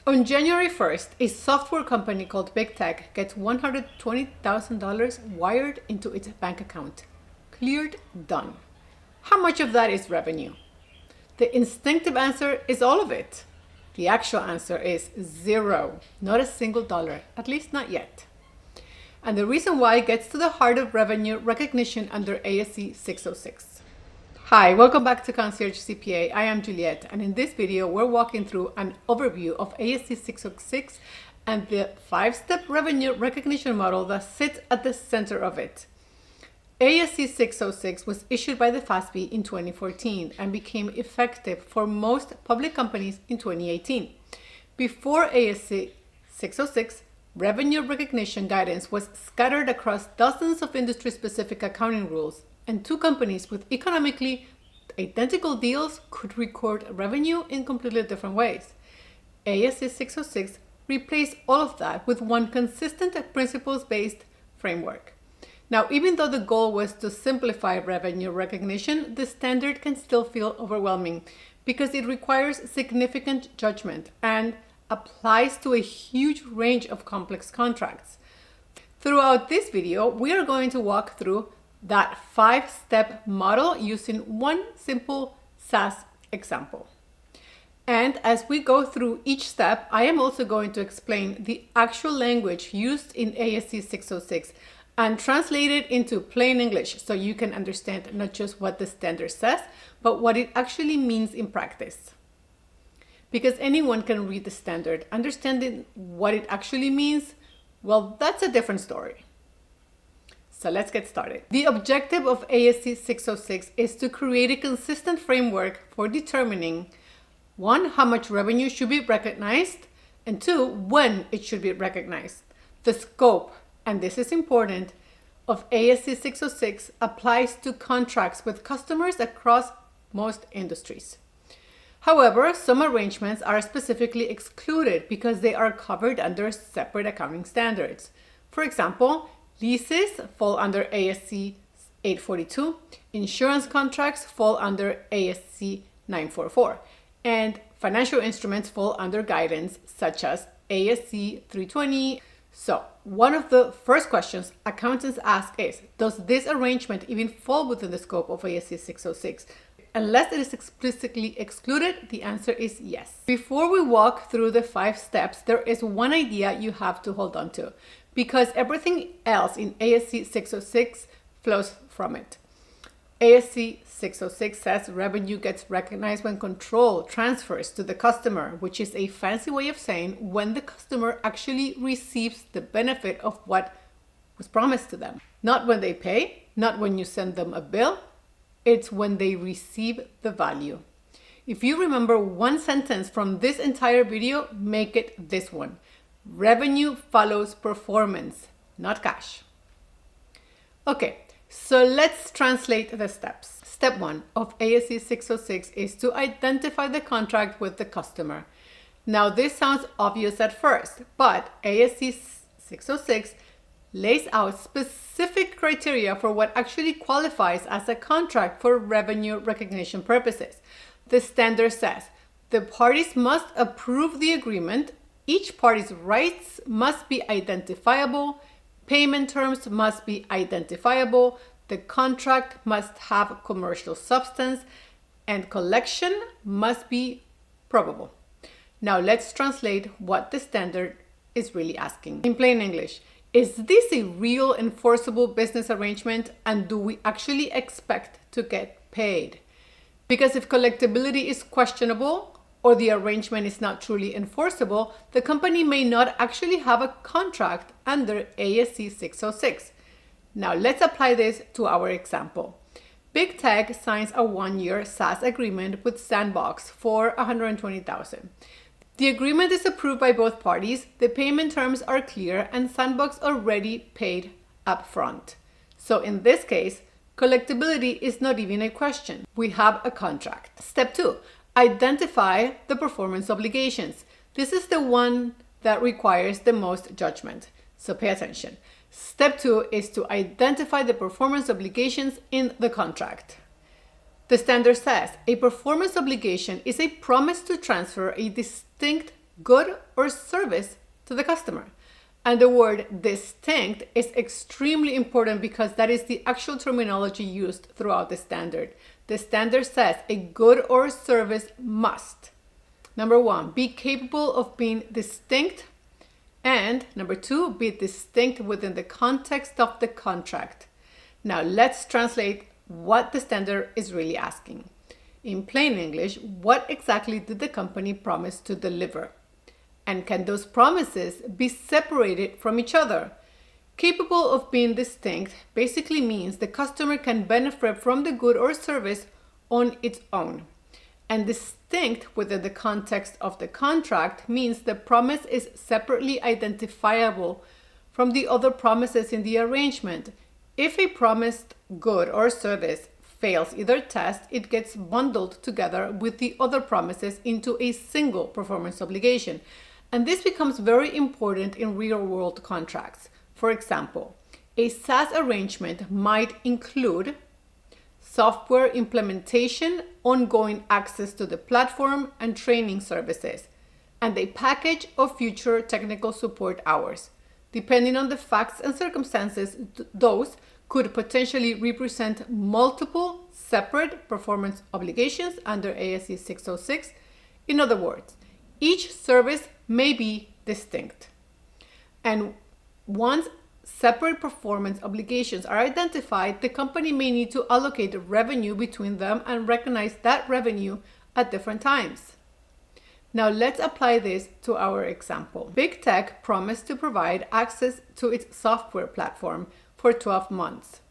On January 1st, a software company called Big Tech gets $120,000 wired into its bank account. Cleared, done. How much of that is revenue? The instinctive answer is all of it. The actual answer is zero, not a single dollar, at least not yet. And the reason why gets to the heart of revenue recognition under ASC 606. Hi, welcome back to Concierge CPA. I am Juliet, and in this video, we're walking through an overview of ASC 606 and the 5-step revenue recognition model that sits at the center of it. ASC 606 was issued by the FASB in 2014 and became effective for most public companies in 2018. Before ASC 606, revenue recognition guidance was scattered across dozens of industry-specific accounting rules, and two companies with economically identical deals could record revenue in completely different ways. ASC 606 replaced all of that with one consistent principles-based framework. Now, even though the goal was to simplify revenue recognition, the standard can still feel overwhelming because it requires significant judgment and applies to a huge range of complex contracts. Throughout this video, we are going to walk through that 5-step model using one simple SaaS example. And as we go through each step, I am also going to explain the actual language used in ASC 606 and translate it into plain English so you can understand not just what the standard says, but what it actually means in practice. Because anyone can read the standard, understanding what it actually means, well, that's a different story. So let's get started. The objective of ASC 606 is to create a consistent framework for determining 1, how much revenue should be recognized, and 2, when it should be recognized. The scope, and this is important, of ASC 606 applies to contracts with customers across most industries. However, some arrangements are specifically excluded because they are covered under separate accounting standards. For example, leases fall under ASC 842, insurance contracts fall under ASC 944, and financial instruments fall under guidance such as ASC 320. So, one of the first questions accountants ask is, does this arrangement even fall within the scope of ASC 606? Unless it is explicitly excluded, the answer is yes. Before we walk through the 5 steps, there is one idea you have to hold on to, because everything else in ASC 606 flows from it. ASC 606 says revenue gets recognized when control transfers to the customer, which is a fancy way of saying when the customer actually receives the benefit of what was promised to them. Not when they pay, not when you send them a bill, it's when they receive the value. If you remember one sentence from this entire video, make it this one. Revenue follows performance, not cash. Okay, so let's translate the steps. Step 1 of ASC 606 is to identify the contract with the customer. Now, this sounds obvious at first, but ASC 606 lays out specific criteria for what actually qualifies as a contract for revenue recognition purposes. The standard says the parties must approve the agreement, each party's rights must be identifiable, payment terms must be identifiable, the contract must have commercial substance, and collection must be probable. Now let's translate what the standard is really asking. In plain English, is this a real enforceable business arrangement, and do we actually expect to get paid? Because if collectibility is questionable, or the arrangement is not truly enforceable, the company may not actually have a contract under ASC 606. Now let's apply this to our example. Big Tech signs a 1-year SaaS agreement with Sandbox for $120,000. The agreement is approved by both parties, the payment terms are clear, and Sandbox already paid upfront. So in this case, collectibility is not even a question. We have a contract. Step 2. Identify the performance obligations. This is the one that requires the most judgment, so pay attention. Step 2 is to identify the performance obligations in the contract. The standard says a performance obligation is a promise to transfer a distinct good or service to the customer. And the word distinct is extremely important because that is the actual terminology used throughout the standard. The standard says a good or service must, number one, be capable of being distinct, and number two, be distinct within the context of the contract. Now let's translate what the standard is really asking. In plain English, what exactly did the company promise to deliver? And can those promises be separated from each other? Capable of being distinct basically means the customer can benefit from the good or service on its own. And distinct within the context of the contract means the promise is separately identifiable from the other promises in the arrangement. If a promised good or service fails either test, it gets bundled together with the other promises into a single performance obligation. And this becomes very important in real-world contracts. For example, a SaaS arrangement might include software implementation, ongoing access to the platform, and training services, and a package of future technical support hours. Depending on the facts and circumstances, those could potentially represent multiple separate performance obligations under ASC 606. In other words, each service may be distinct. And once separate performance obligations are identified, the company may need to allocate revenue between them and recognize that revenue at different times. Now let's apply this to our example. Big Tech promised to provide access to its software platform for 12 months.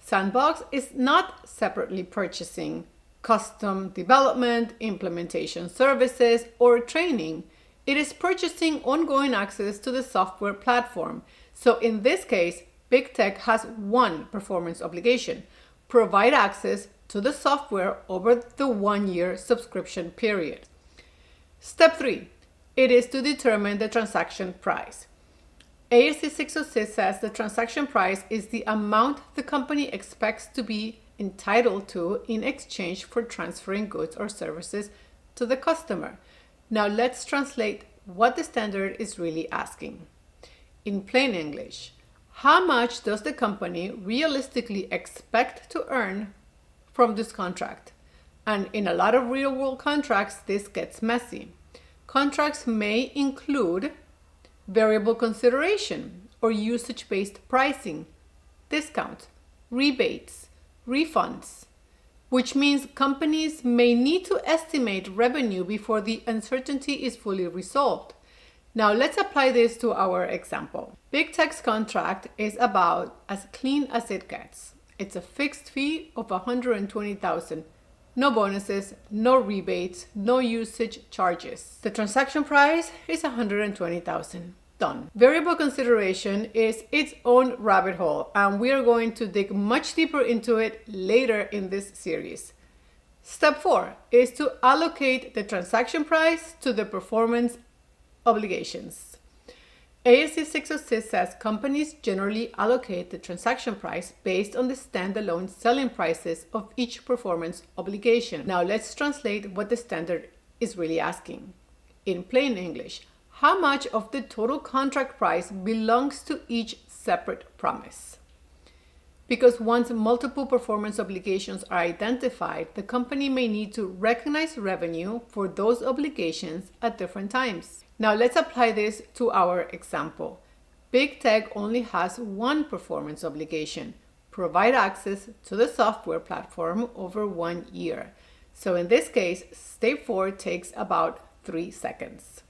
Sandbox is not separately purchasing custom development, implementation services, or training. It is purchasing ongoing access to the software platform. So in this case, Big Tech has one performance obligation: provide access to the software over the 1-year subscription period. Step 3, it is to determine the transaction price. ASC 606 says the transaction price is the amount the company expects to be entitled to in exchange for transferring goods or services to the customer. Now let's translate what the standard is really asking. In plain English, how much does the company realistically expect to earn from this contract? And in a lot of real-world contracts, this gets messy. Contracts may include variable consideration or usage-based pricing, discounts, rebates, refunds, which means companies may need to estimate revenue before the uncertainty is fully resolved. Now let's apply this to our example. Big Tech's contract is about as clean as it gets. It's a fixed fee of $120,000. No bonuses, no rebates, no usage charges. The transaction price is $120,000. Done. Variable consideration is its own rabbit hole, and we are going to dig much deeper into it later in this series. Step 4 is to allocate the transaction price to the performance obligations. ASC 606 says companies generally allocate the transaction price based on the standalone selling prices of each performance obligation. Now let's translate what the standard is really asking. In plain English, how much of the total contract price belongs to each separate promise? Because once multiple performance obligations are identified, the company may need to recognize revenue for those obligations at different times. Now let's apply this to our example. Big Tech only has one performance obligation: provide access to the software platform over 1 year. So in this case, step 4 takes about 3 seconds.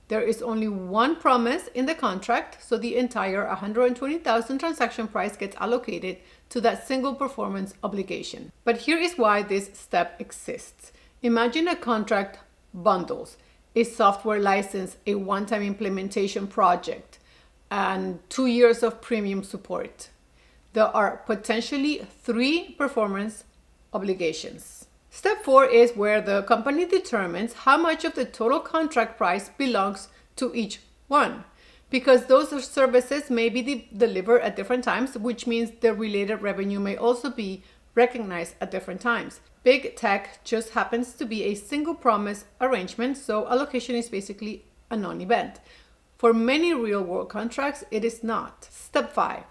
There is only one promise in the contract, so the entire $120,000 transaction price gets allocated to that single performance obligation. But here is why this step exists. Imagine a contract bundles a software license, a one-time implementation project, and 2 years of premium support. There are potentially 3 performance obligations. Step 4 is where the company determines how much of the total contract price belongs to each one, because those services may be delivered at different times, which means the related revenue may also be recognized at different times. Big Tech just happens to be a single promise arrangement, so allocation is basically a non-event. For many real-world contracts, it is not. Step 5.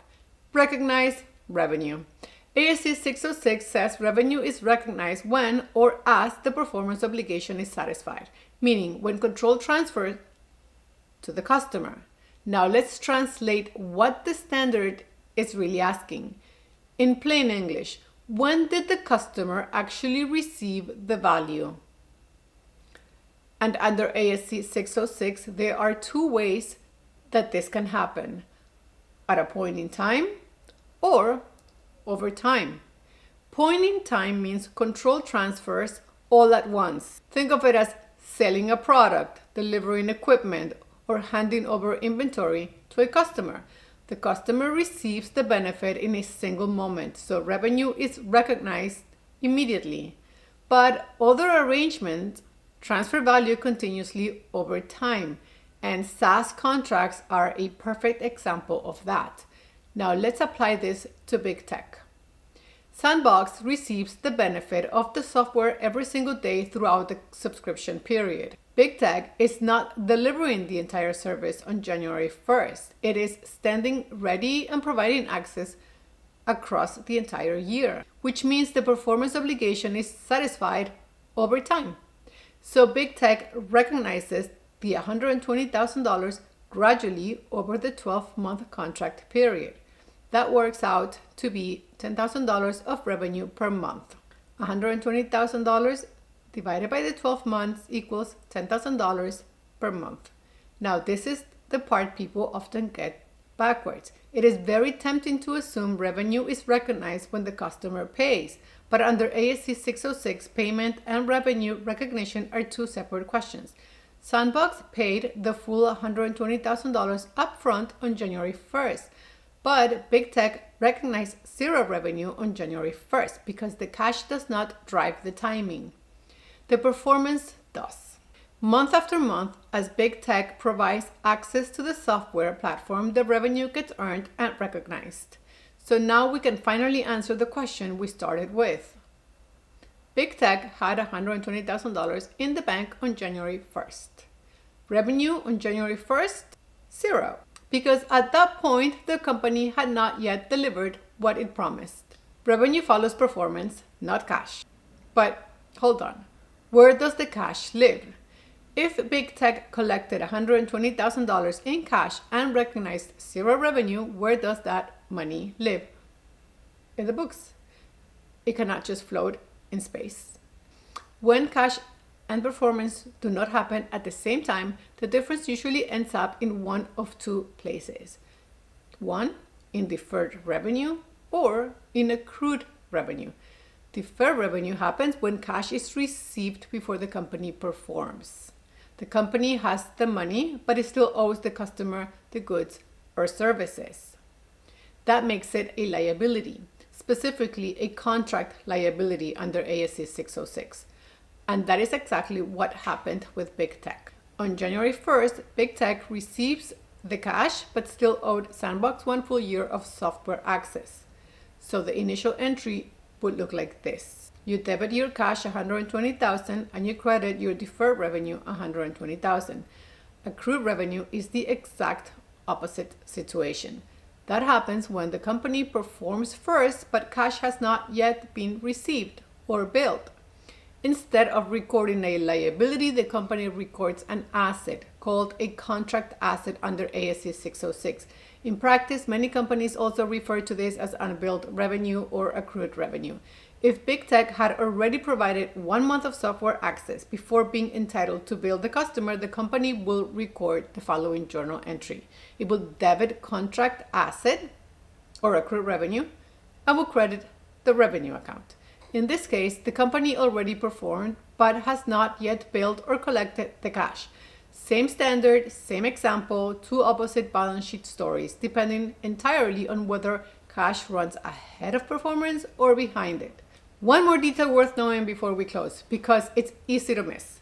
Recognize revenue. ASC 606 says revenue is recognized when or as the performance obligation is satisfied, meaning when control transfers to the customer. Now let's translate what the standard is really asking. In plain English, when did the customer actually receive the value? And under ASC 606, there are two ways that this can happen: at a point in time or over time. Point in time means control transfers all at once. Think of it as selling a product, delivering equipment, or handing over inventory to a customer. The customer receives the benefit in a single moment, so revenue is recognized immediately. But other arrangements transfer value continuously over time, and SaaS contracts are a perfect example of that. Now let's apply this to big tech. Sandbox receives the benefit of the software every single day throughout the subscription period. Big tech is not delivering the entire service on January 1st. It is standing ready and providing access across the entire year, which means the performance obligation is satisfied over time. So big tech recognizes the $120,000 gradually over the 12-month contract period. That works out to be $10,000 of revenue per month. $120,000 divided by the 12 months equals $10,000 per month. Now this is the part people often get backwards. It is very tempting to assume revenue is recognized when the customer pays, but under ASC 606, payment and revenue recognition are two separate questions. Sandbox paid the full $120,000 upfront on January 1st, but big tech recognized zero revenue on January 1st because the cash does not drive the timing. The performance does. Month after month, as big tech provides access to the software platform, the revenue gets earned and recognized. So now we can finally answer the question we started with. Big tech had $120,000 in the bank on January 1st. Revenue on January 1st, zero. Because at that point, the company had not yet delivered what it promised. Revenue follows performance, not cash. But hold on, where does the cash live? If big tech collected $120,000 in cash and recognized zero revenue, where does that money live? In the books. It cannot just float in space. When cash and performance do not happen at the same time, the difference usually ends up in one of two places. One, in deferred revenue, or in accrued revenue. Deferred revenue happens when cash is received before the company performs. The company has the money, but it still owes the customer the goods or services. That makes it a liability, specifically a contract liability under ASC 606. And that is exactly what happened with big tech. On January 1st, big tech receives the cash, but still owed Sandbox 1 full year of software access. So the initial entry would look like this. You debit your cash $120,000 and you credit your deferred revenue $120,000. Accrued revenue is the exact opposite situation. That happens when the company performs first, but cash has not yet been received or billed. Instead of recording a liability, the company records an asset called a contract asset under ASC 606. In practice, many companies also refer to this as unbilled revenue or accrued revenue. If big tech had already provided 1 month of software access before being entitled to bill the customer, the company will record the following journal entry. It will debit contract asset or accrued revenue and will credit the revenue account. In this case, the company already performed but has not yet billed or collected the cash. Same standard, same example, two opposite balance sheet stories, depending entirely on whether cash runs ahead of performance or behind it. One more detail worth knowing before we close, because it's easy to miss.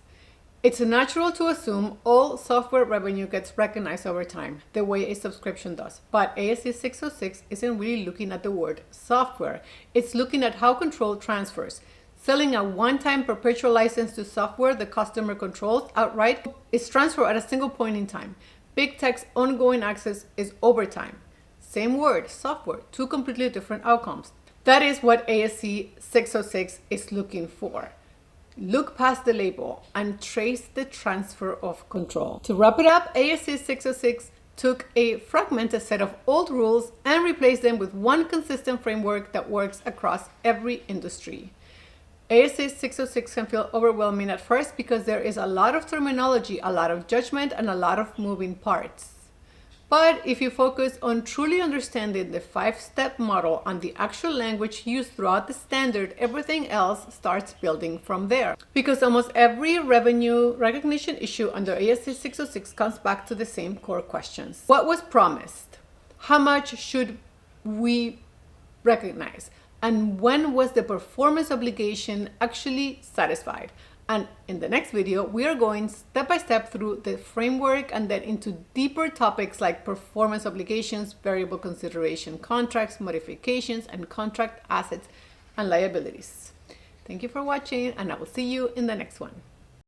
It's natural to assume all software revenue gets recognized over time, the way a subscription does. But ASC 606 isn't really looking at the word software. It's looking at how control transfers. Selling a one-time perpetual license to software the customer controls outright is transferred at a single point in time. Big tech's ongoing access is over time. Same word, software, two completely different outcomes. That is what ASC 606 is looking for. Look past the label and trace the transfer of control. To wrap it up, ASC 606 took a fragmented set of old rules and replaced them with one consistent framework that works across every industry. ASC 606 can feel overwhelming at first because there is a lot of terminology, a lot of judgment, and a lot of moving parts. But if you focus on truly understanding the 5-step model and the actual language used throughout the standard, everything else starts building from there. Because almost every revenue recognition issue under ASC 606 comes back to the same core questions. What was promised? How much should we recognize? And when was the performance obligation actually satisfied? And in the next video, we are going step by step through the framework and then into deeper topics like performance obligations, variable consideration contracts, modifications, and contract assets and liabilities. Thank you for watching, and I will see you in the next one.